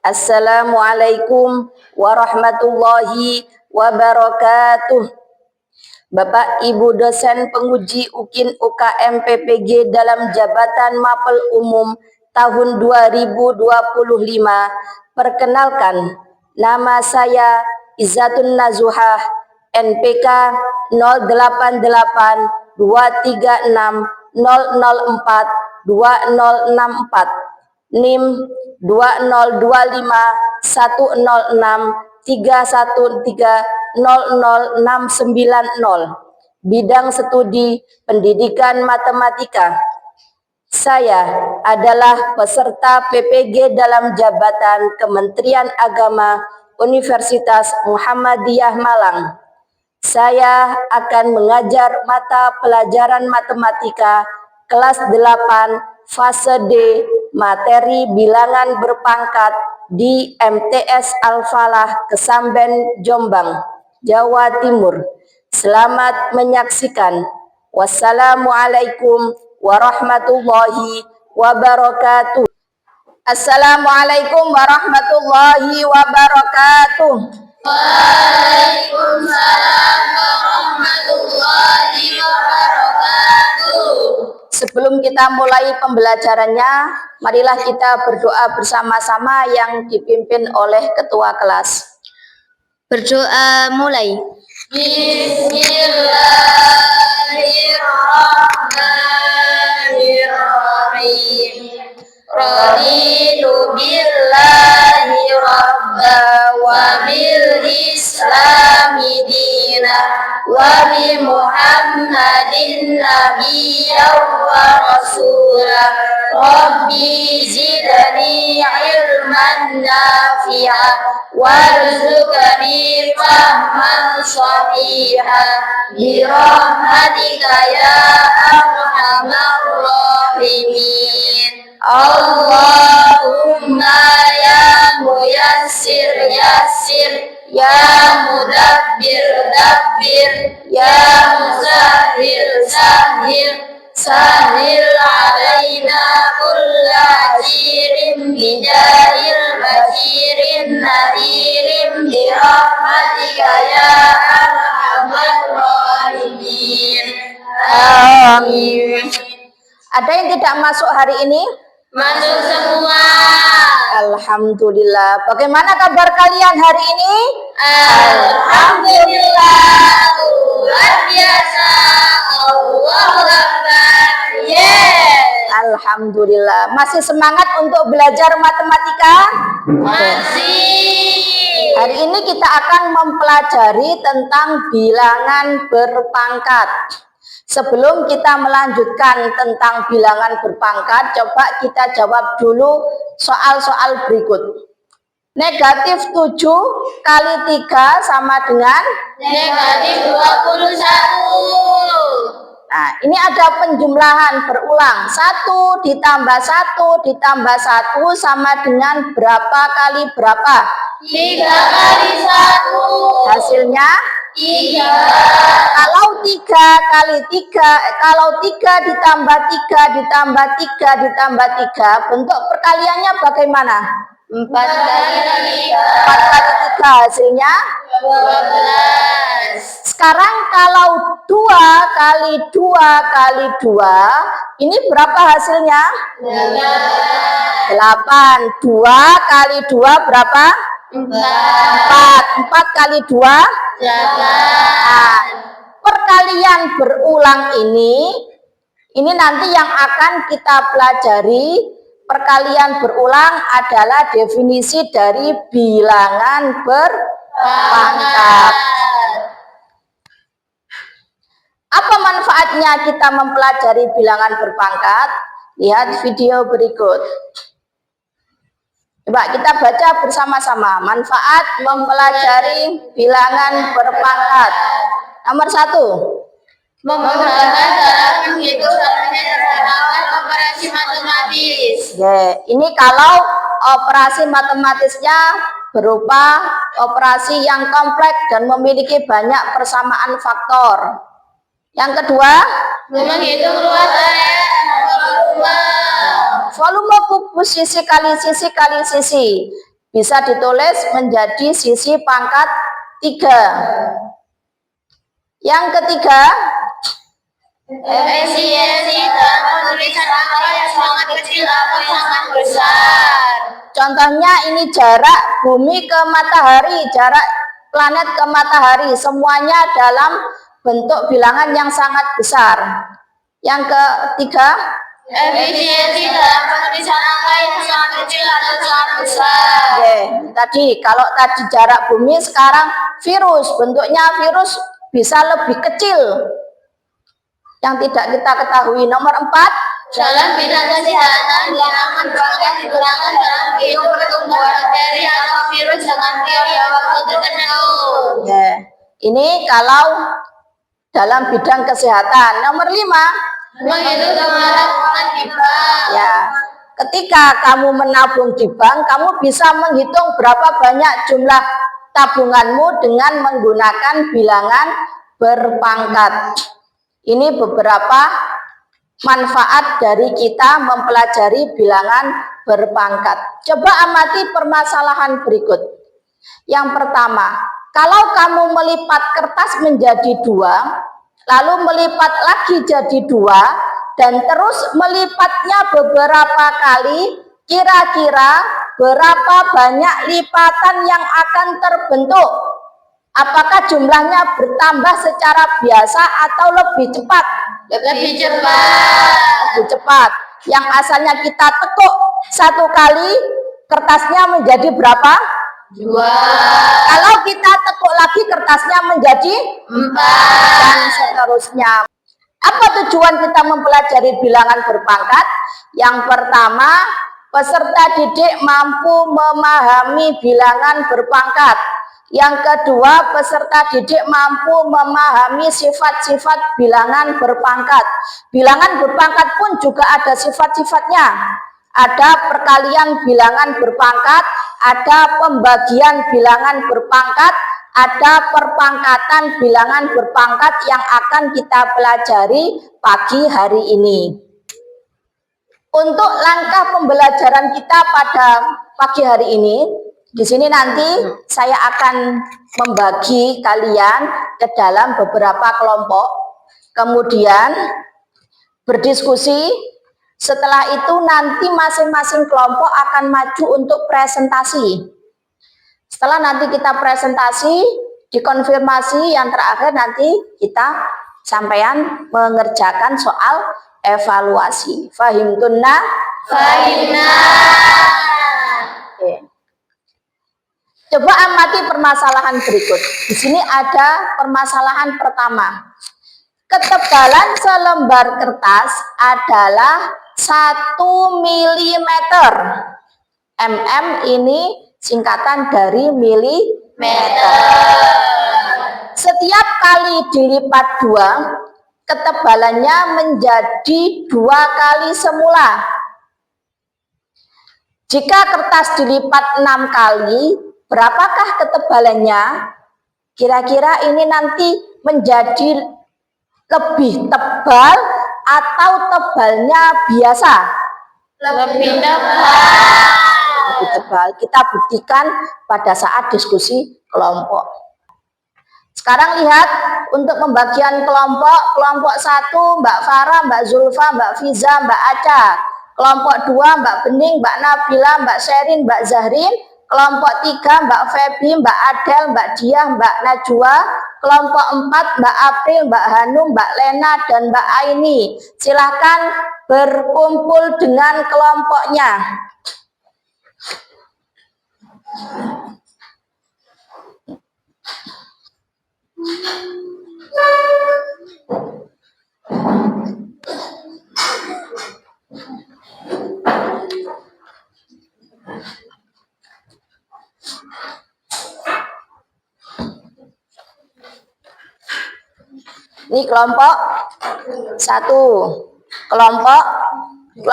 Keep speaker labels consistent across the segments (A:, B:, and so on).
A: Assalamualaikum warahmatullahi wabarakatuh. Bapak Ibu dosen penguji UKIN UKM PPG dalam jabatan Mapel Umum tahun 2025. Perkenalkan, nama saya Izzatun Nazuhah, NPK 088 236 004 2064, NIM 2025 106 313 00690, bidang studi pendidikan matematika. Saya adalah peserta PPG dalam jabatan Kementerian Agama Universitas Muhammadiyah Malang. Saya akan mengajar mata pelajaran matematika kelas 8 fase D materi bilangan berpangkat di MTS Al-Falah Kesamben, Jombang, Jawa Timur. Selamat menyaksikan. Wassalamualaikum warahmatullahi wabarakatuh. Assalamualaikum warahmatullahi wabarakatuh.
B: Waalaikumsalam warahmatullahi wabarakatuh.
A: Sebelum kita mulai pembelajarannya, marilah kita berdoa bersama-sama yang dipimpin oleh ketua kelas.
C: Berdoa mulai.
B: Bismillahirrahmanirrahim. Raditu billahi rabba wa bil islami dina wa bi Muhammadin nabiyyan wa rasula. Rabbi zidni ilman nafi'a warzuqni fahman shafi'a bi rahmatika ya arhamar rahimin. Allahumma ya muyassir yassir, ya mudabbir dabbir, ya musahhir sahhir, sahhil alaina kulla asirin bijahil bashirin nadirin birahmatika ya arhamar rahimin.
A: Amin. Ada yang tidak masuk hari ini?
B: Masuk semua.
A: Alhamdulillah. Bagaimana kabar kalian hari ini?
B: Alhamdulillah, luar biasa. Allahu Akbar. Yes.
A: Alhamdulillah. Masih semangat untuk belajar matematika?
B: Masih.
A: Hari ini kita akan mempelajari tentang bilangan berpangkat. Sebelum kita melanjutkan tentang bilangan berpangkat, coba kita jawab dulu soal-soal berikut. Negatif 7 kali 3 sama dengan?
B: Negatif 21.
A: Nah, ini ada penjumlahan berulang. 1 ditambah 1 ditambah 1 sama dengan berapa kali berapa?
B: 3 kali 1.
A: Hasilnya?
B: 3.
A: Kalau 3 kali 3, kalau 3 ditambah 3 ditambah 3 ditambah 3, bentuk perkaliannya bagaimana?
B: 4 kali 3.
A: 4 kali 3 hasilnya?
B: 12.
A: Sekarang kalau 2 kali 2 kali 2, ini berapa hasilnya? 8. 2 kali 2 berapa? 4. 4 kali 2?
B: 8.
A: Nah, perkalian berulang ini nanti yang akan kita pelajari. Perkalian berulang adalah definisi dari bilangan berpangkat. Apa manfaatnya kita mempelajari bilangan berpangkat? Lihat video berikut. Coba kita baca bersama-sama. Manfaat mempelajari bilangan berpangkat. Nomor 1.
B: Memudahkan dalam menghitung pergerakan operasi matematis.
A: Ini kalau operasi matematisnya berupa operasi yang kompleks dan memiliki banyak persamaan faktor. Yang kedua,
B: menghitung luas area volume.
A: Volume kubus sisi kali sisi kali sisi. bisa ditulis menjadi sisi pangkat 3. Yang ketiga,
B: efisiensi dalam penulisan angka yang sangat kecil atau sangat besar.
A: Contohnya ini jarak bumi ke matahari, jarak planet ke matahari, semuanya dalam bentuk bilangan yang sangat besar. Yang ketiga,
B: efisiensi dalam penulisan angka yang sangat kecil atau sangat besar.
A: Oke, tadi kalau tadi jarak bumi, sekarang virus, bentuknya virus bisa lebih kecil. Yang tidak kita ketahui. Nomor 4,
B: dalam bidang kesehatan, bilangan berangkat digunakan dalam menghitung pertumbuhan bakteri atau virus dengan periode waktu tertentu.
A: ya, ini kalau dalam bidang kesehatan. Nomor 5,
B: Menghitung jumlah tabungan di bank.
A: ya, ketika kamu menabung di bank, kamu bisa menghitung berapa banyak jumlah tabunganmu dengan menggunakan bilangan berpangkat. Ini beberapa manfaat dari kita mempelajari bilangan berpangkat. Coba amati permasalahan berikut. Yang pertama, kalau kamu melipat kertas menjadi 2, lalu melipat lagi jadi 2, dan terus melipatnya beberapa kali, kira-kira berapa banyak lipatan yang akan terbentuk? Apakah jumlahnya bertambah secara biasa atau lebih cepat?
B: Lebih cepat.
A: Lebih cepat. Yang asalnya kita tekuk 1 kali, kertasnya menjadi berapa?
B: 2.
A: Kalau kita tekuk lagi, kertasnya menjadi 4, dan seterusnya. Apa tujuan kita mempelajari bilangan berpangkat? Yang pertama, peserta didik mampu memahami bilangan berpangkat. Yang kedua, peserta didik mampu memahami sifat-sifat bilangan berpangkat. Bilangan berpangkat pun juga ada sifat-sifatnya. Ada perkalian bilangan berpangkat, ada pembagian bilangan berpangkat, ada perpangkatan bilangan berpangkat yang akan kita pelajari pagi hari ini. Untuk langkah pembelajaran kita pada pagi hari ini, di sini nanti saya akan membagi kalian ke dalam beberapa kelompok, kemudian berdiskusi. Setelah itu nanti masing-masing kelompok akan maju untuk presentasi. Setelah nanti kita presentasi, dikonfirmasi, yang terakhir nanti kita sampaian mengerjakan soal evaluasi. Fahimtunna?
B: Fahimna.
A: Oke. Coba amati permasalahan berikut. Di sini ada permasalahan pertama. Ketebalan selembar kertas adalah 1 mm. Mm ini singkatan dari milimeter. Setiap kali dilipat 2, ketebalannya menjadi 2 kali semula. Jika kertas dilipat 6 kali, berapakah ketebalannya? Kira-kira ini nanti menjadi lebih tebal atau tebalnya biasa?
B: Lebih tebal.
A: Lebih tebal. Kita buktikan pada saat diskusi kelompok. Sekarang lihat untuk pembagian kelompok. Kelompok 1 Mbak Farah, Mbak Zulfa, Mbak Fiza, Mbak Aca. Kelompok 2 Mbak Bening, Mbak Nabila, Mbak Sherin, Mbak Zahrin. Kelompok 3 Mbak Febi, Mbak Adel, Mbak Diah, Mbak Najwa. Kelompok 4 Mbak April, Mbak Hanum, Mbak Lena, dan Mbak Aini. Silahkan berkumpul dengan kelompoknya. Ini kelompok 1, kelompok 2,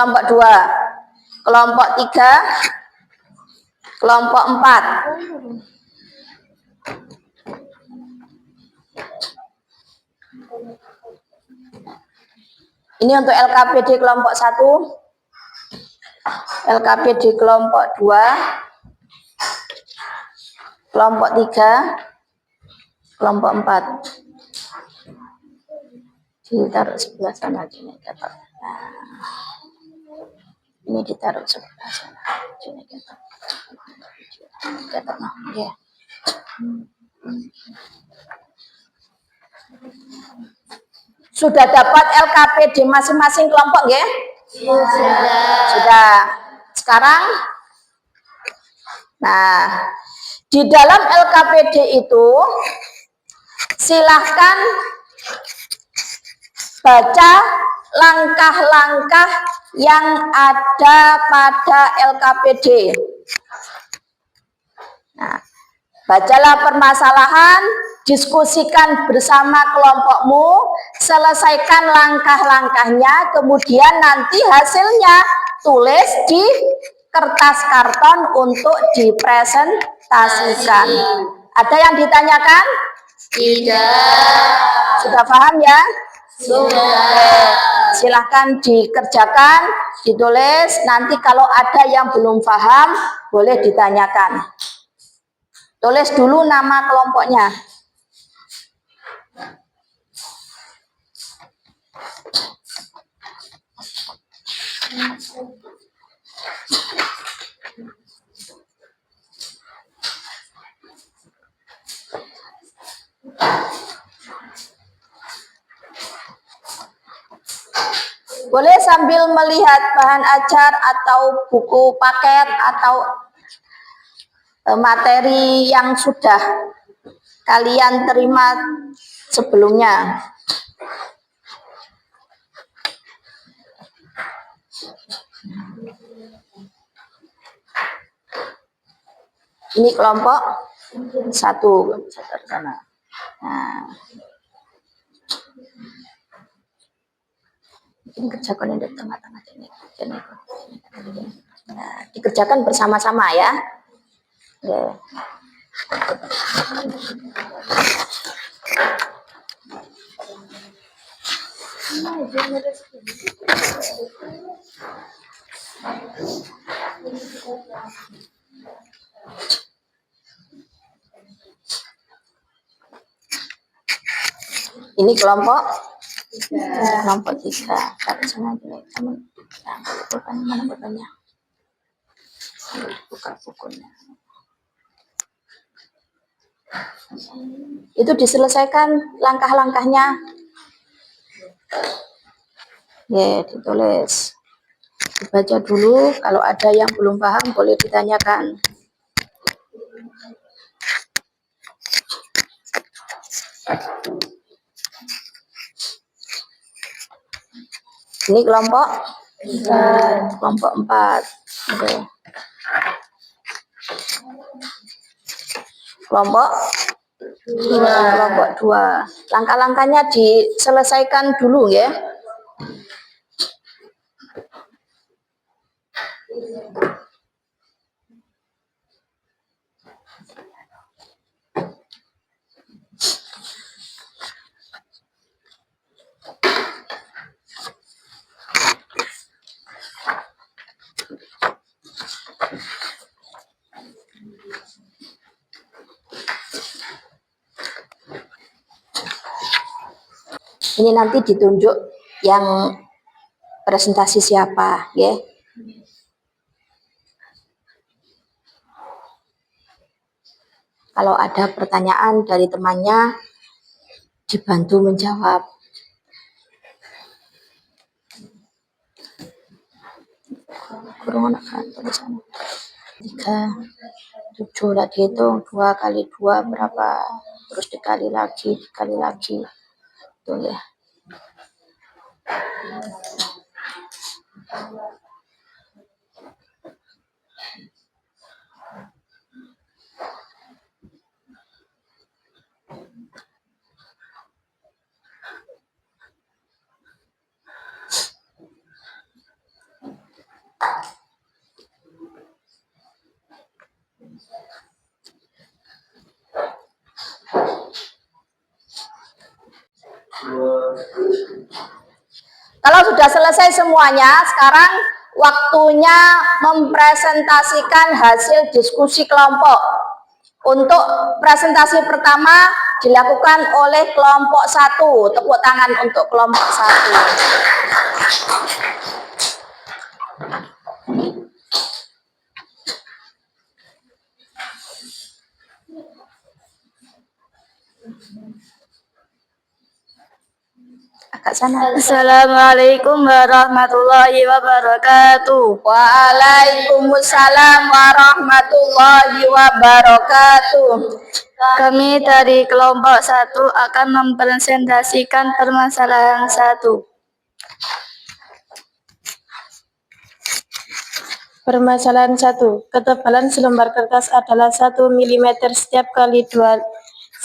A: kelompok 3, kelompok 4. Ini untuk LKPD kelompok 1, LKPD kelompok 2, kelompok 3, kelompok 4. Ditaruh sebelah sana ini dapat. Nah, ini ditaruh sebelah sana. Ini dapat. Dapat nah, ya. Sudah dapat LKPD masing-masing kelompok ya? Sudah. Sekarang nah, di dalam LKPD itu silahkan baca langkah-langkah yang ada pada LKPD. Nah, bacalah permasalahan, diskusikan bersama kelompokmu, selesaikan langkah-langkahnya, kemudian nanti hasilnya tulis di kertas karton untuk dipresentasikan. Ada yang ditanyakan?
B: Tidak.
A: Sudah paham ya?
B: Sudah.
A: Silahkan dikerjakan, ditulis. Nanti kalau ada yang belum paham, boleh ditanyakan. Tulis dulu nama kelompoknya. Boleh sambil melihat bahan ajar atau buku paket atau materi yang sudah kalian terima sebelumnya. Ini kelompok 1. Nah, ini kerjakan di tengah-tengah ini. Nah, dikerjakan bersama-sama ya. Oke. Ini kelompok 3. Taruh sana dulu, teman. Nah, bukan mana bukannya? Buka bukunya. Itu diselesaikan langkah-langkahnya. Ya, ditulis. Dibaca dulu, kalau ada yang belum paham boleh ditanyakan. Ini kelompok 4. Oke. Kelompok 2. Langkah-langkahnya diselesaikan dulu ya. Ini nanti ditunjuk yang presentasi siapa, ya. Kalau ada pertanyaan dari temannya, dibantu menjawab. Kurang anak tulisan. 3, 7, lah dihitung 2 kali 2 berapa, terus dikali lagi. Tuh ya. Kalau sudah selesai semuanya, sekarang waktunya mempresentasikan hasil diskusi kelompok. Untuk presentasi pertama dilakukan oleh kelompok 1. Tepuk tangan untuk kelompok 1. Agak sana.
C: Assalamualaikum warahmatullahi wabarakatuh.
A: Waalaikumsalam warahmatullahi wabarakatuh.
C: Kami dari kelompok 1 akan mempresentasikan permasalahan 1.
D: Permasalahan 1. Ketebalan selembar kertas adalah 1 mm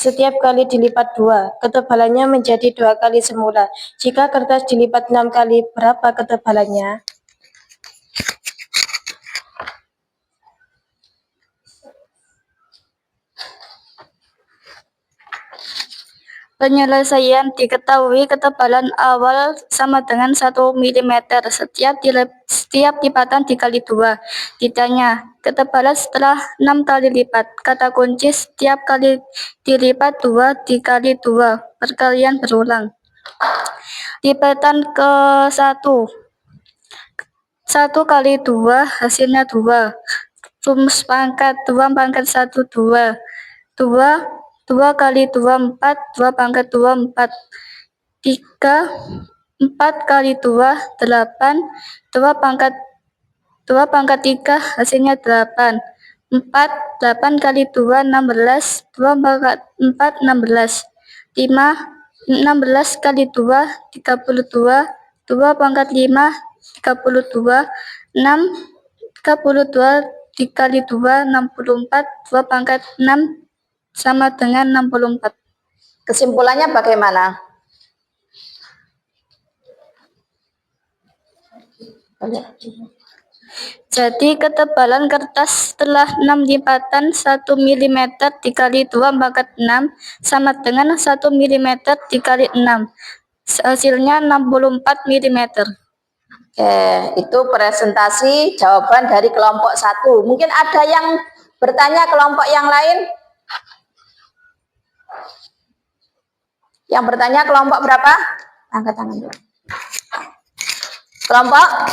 D: setiap kali dilipat 2. Ketebalannya menjadi 2 kali semula. Jika kertas dilipat 6 kali, berapa ketebalannya?
C: Penyelesaian diketahui ketebalan awal sama dengan 1 mm setiap lipatan dikali 2. Ditanya, ketebalan setelah 6 kali lipat. Kata kunci setiap kali dilipat 2 dikali 2. Perkalian berulang. Lipatan ke 1. 1 kali 2 hasilnya 2. Rumus pangkat 2 pangkat 1 2. 2 kali 2 4, 2 pangkat 2 4. 3 4 kali 2 8, 2 pangkat 3 hasilnya 8. 8 kali 2 16, 2 pangkat 4 16. 16 kali 2 32, 2 pangkat 5 32. 32 dikali 2 64, 2 pangkat 6 sama dengan 64.
A: Kesimpulannya bagaimana?
C: Jadi ketebalan kertas setelah 6 lipatan 1 mm dikali 2 pangkat 6 sama dengan 1 mm dikali 6. Hasilnya 64 mm.
A: Oke, itu presentasi jawaban dari kelompok 1. Mungkin ada yang bertanya kelompok yang lain? Yang bertanya kelompok berapa? Angkat tangan dulu. Kelompok?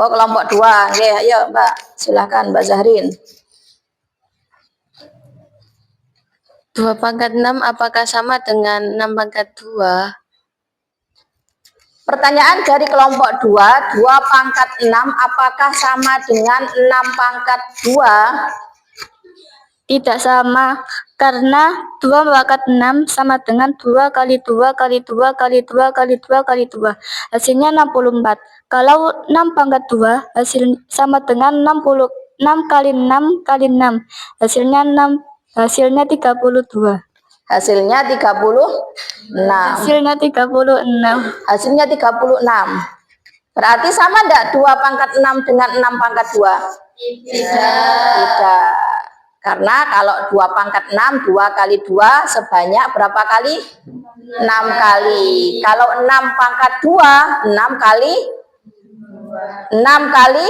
A: Oh, kelompok 2. Oke, ayo Mbak. Silakan Mbak Zahrin.
D: 2 pangkat 6 apakah sama dengan 6 pangkat 2?
A: Pertanyaan dari kelompok 2, 2 pangkat 6 apakah sama dengan 6 pangkat 2?
C: Tidak sama, karena 2 pangkat 6 sama dengan 2 kali 2 kali 2 kali 2 kali 2 kali 2. Hasilnya 64. Kalau 6 pangkat 2 sama dengan 6 kali 6 kali 6. Hasilnya 32.
A: Hasilnya 36. Hasilnya 36. Berarti sama enggak 2 pangkat 6 dengan 6 pangkat 2? Tidak. Karena kalau 2 pangkat 6, 2 kali 2 sebanyak berapa kali? 6 kali. Kalau 6 pangkat 2, 6 kali 6 kali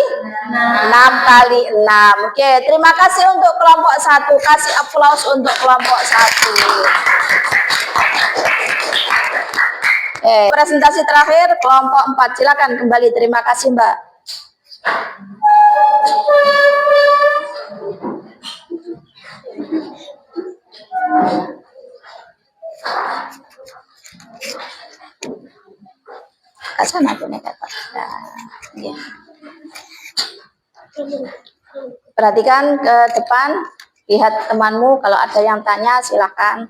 A: 6. Oke, terima kasih untuk kelompok 1. Kasih aplaus untuk kelompok 1. Presentasi terakhir kelompok 4. Silakan kembali. Terima kasih, Mbak. Sana ya. Perhatikan ke depan, lihat temanmu, kalau ada yang tanya silakan.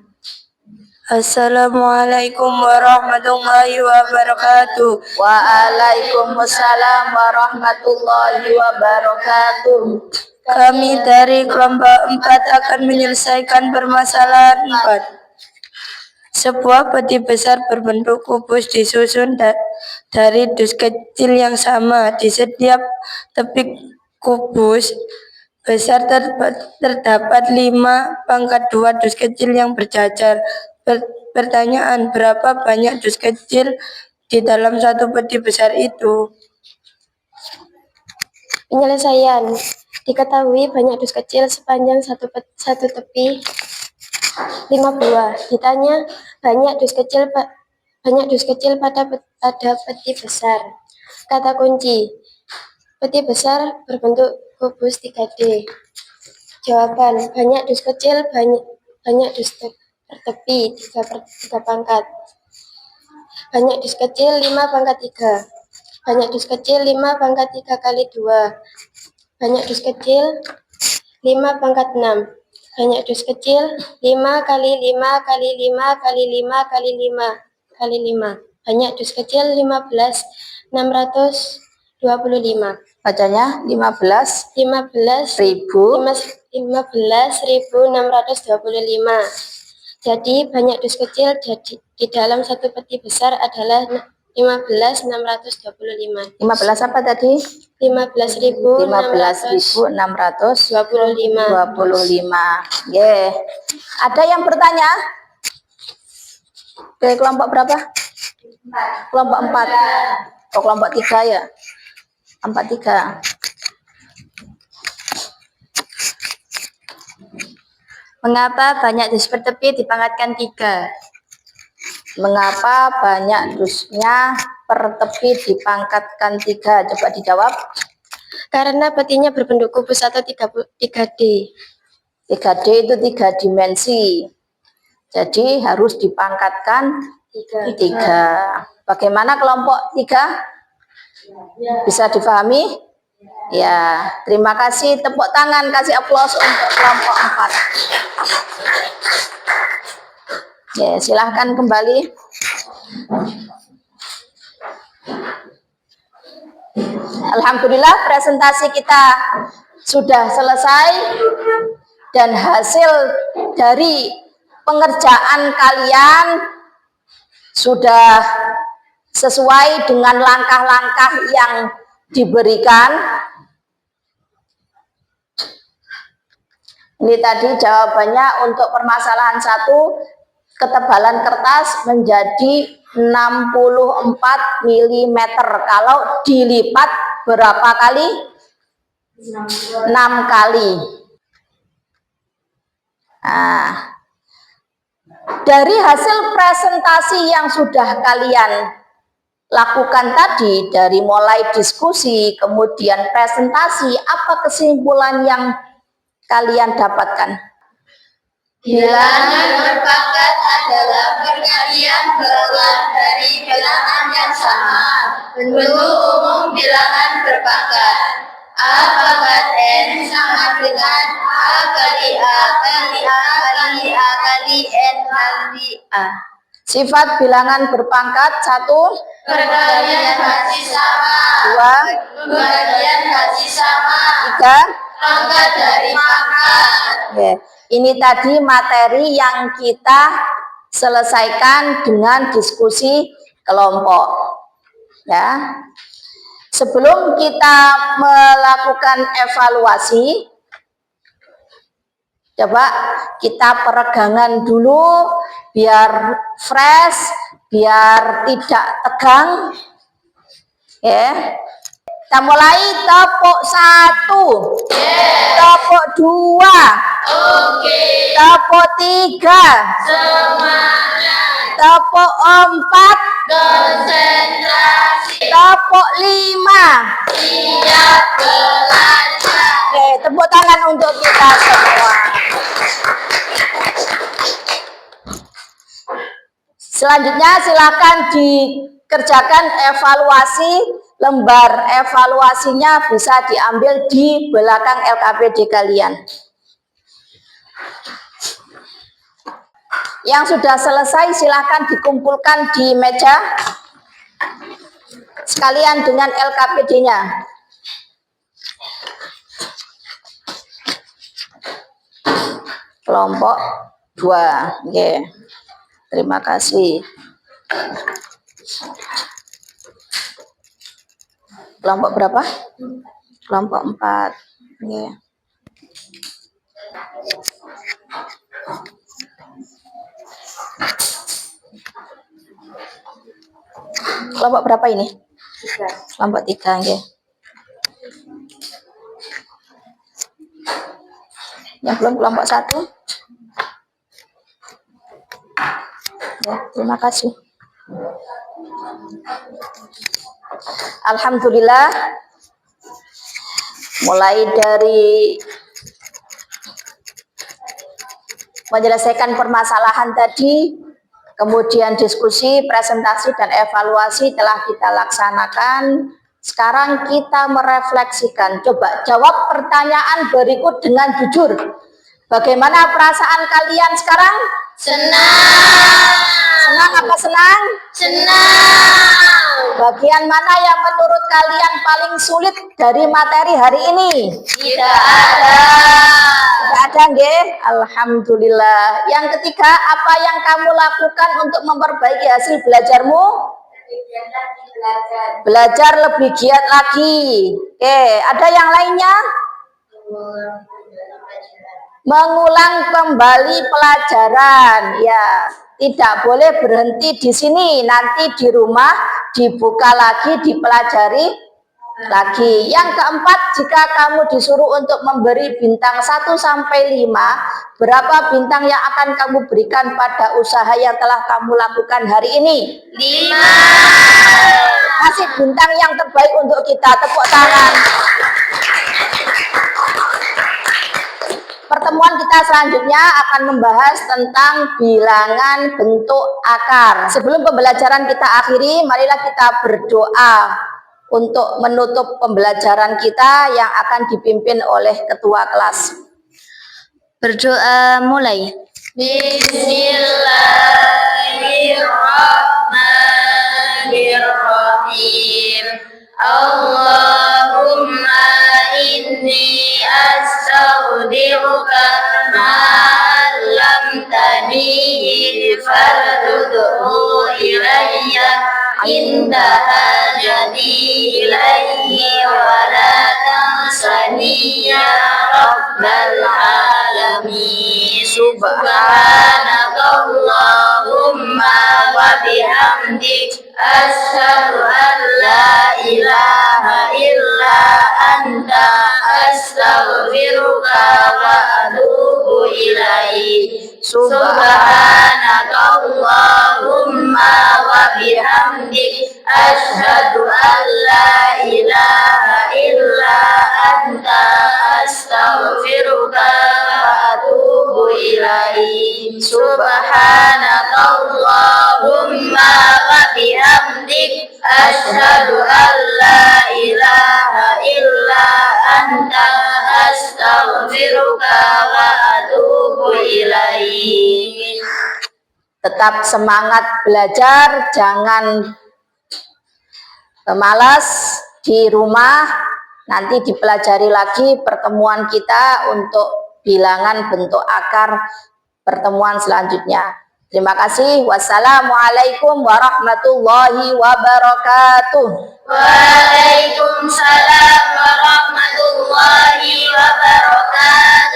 D: Assalamualaikum warahmatullahi wabarakatuh.
A: Waalaikumsalam warahmatullahi wabarakatuh.
D: Kami dari kelompok 4 akan menyelesaikan permasalahan 4. Sebuah peti besar berbentuk kubus disusun dari dus kecil yang sama. Di setiap tepi kubus besar terdapat 5 pangkat 2 dus kecil yang berjajar. Pertanyaan, berapa banyak dus kecil di dalam satu peti besar itu?
E: Penyelesaian Diketahui banyak dus kecil sepanjang satu tepi 5 buah. Ditanya banyak dus kecil pada peti besar. Kata kunci. Peti besar berbentuk kubus 3D. Jawaban banyak dus kecil banyak dus bertepi 3 pangkat. Banyak dus kecil 5 pangkat 3. Banyak dus kecil 5 pangkat 3 kali 2. Banyak dus kecil 5 pangkat 6. Banyak dus kecil 5 kali 5 kali 5 kali 5 kali 5 kali 5. Banyak dus kecil 15.625.
A: Bacanya
E: 15.625. Jadi banyak dus kecil di dalam satu peti besar adalah 15.625.
A: 15 apa tadi?
E: 15.625.
A: Yeah. Ada yang bertanya? Oke, kelompok berapa? Kelompok 4. Oh, kelompok 3 ya? 43.
D: Mengapa banyak dus bertepi dipangkatkan 3?
A: Mengapa banyak dusnya per tepi dipangkatkan 3? Coba dijawab.
E: Karena petinya berbentuk kubus atau 3D.
A: 3D itu 3 dimensi. Jadi harus dipangkatkan 3. Bagaimana kelompok 3? Bisa difahami? Ya, terima kasih. Tepuk tangan, kasih aplaus untuk kelompok 4. Ya, silahkan kembali. Alhamdulillah presentasi kita sudah selesai dan hasil dari pengerjaan kalian sudah sesuai dengan langkah-langkah yang diberikan. Ini tadi jawabannya untuk permasalahan 1, ketebalan kertas menjadi 64 mm. Kalau dilipat berapa kali? 6 kali. Nah, dari hasil presentasi yang sudah kalian lakukan tadi, dari mulai diskusi, kemudian presentasi, apa kesimpulan yang kalian dapatkan?
B: Bilangan berpangkat adalah perkalian berulang dari bilangan yang sama. Bentuk umum bilangan berpangkat. A pangkat N sama dengan A kali A kali A kali A kali N kali A.
A: Sifat bilangan berpangkat: 1,
B: Perkalian hasil sama.
A: 2,
B: Pembagian hasil sama.
A: 3.
B: Pangkat dari pangkat.
A: Oke. Ini tadi materi yang kita selesaikan dengan diskusi kelompok. Ya. Sebelum kita melakukan evaluasi, coba kita peregangan dulu biar fresh, biar tidak tegang. Ya. Kita mulai tepuk 1, tepuk 2, tepuk 3, tepuk 4,
B: Konsentrasi.
A: tepuk 5.
B: Siap belajar.
A: Oke, tepuk tangan untuk kita semua. Selanjutnya silakan dikerjakan evaluasi. Lembar evaluasinya bisa diambil di belakang LKPD kalian. Yang sudah selesai silakan dikumpulkan di meja sekalian dengan LKPD-nya. Kelompok 2. Oke. Terima kasih. Kelompok berapa? Kelompok 4. Oke. Kelompok berapa ini? 3. Kelompok 3, oke. Yang belum kelompok 1. Ya, terima kasih. Alhamdulillah, mulai dari menyelesaikan permasalahan tadi, kemudian diskusi, presentasi, dan evaluasi telah kita laksanakan. Sekarang kita merefleksikan. Coba jawab pertanyaan berikut dengan jujur. Bagaimana perasaan kalian sekarang?
B: Senang.
A: Senang apa senang?
B: Senang.
A: Bagian mana yang menurut kalian paling sulit dari materi hari ini?
B: Tidak ada.
A: Tidak ada, nggih? Alhamdulillah. Yang ketiga, apa yang kamu lakukan untuk memperbaiki hasil belajarmu? Belajar lebih giat lagi. Oke, ada yang lainnya? Mengulang kembali pelajaran. Ya, tidak boleh berhenti di sini. Nanti di rumah dibuka lagi, dipelajari lagi. Yang keempat, jika kamu disuruh untuk memberi bintang 1 sampai 5, berapa bintang yang akan kamu berikan pada usaha yang telah kamu lakukan hari ini?
B: 5.
A: Kasih bintang yang terbaik untuk kita. Tepuk tangan. Pertemuan kita selanjutnya akan membahas tentang bilangan bentuk akar. Sebelum pembelajaran kita akhiri, marilah kita berdoa untuk menutup pembelajaran kita yang akan dipimpin oleh ketua kelas.
C: Berdoa mulai.
B: Bismillahirrahmanirrahim. Allahumma inni astaghfiruka ma 'allamtani farudhu ilayya inda hajati ilayhi wa la tansani ya rabbal alamin. Subhanakallahumma wa bihamdik asyhadu an la ilaha illa anta astaghfiruka wa atubu ilaik. Subhanakallahumma wa bihamdik asyhadu an la ilaha illa anta astaghfiruka wa atubu ilaik. Subhanakallahumma wa bihamdik asyhadu an la ilaha illa anta astaghfiruka wa atubu ilaik.
A: Tetap semangat belajar, jangan malas di rumah. Nanti dipelajari lagi pertemuan kita untuk bilangan bentuk akar pertemuan selanjutnya. Terima kasih. Wassalamualaikum warahmatullahi wabarakatuh.
B: Waalaikumsalam warahmatullahi wabarakatuh.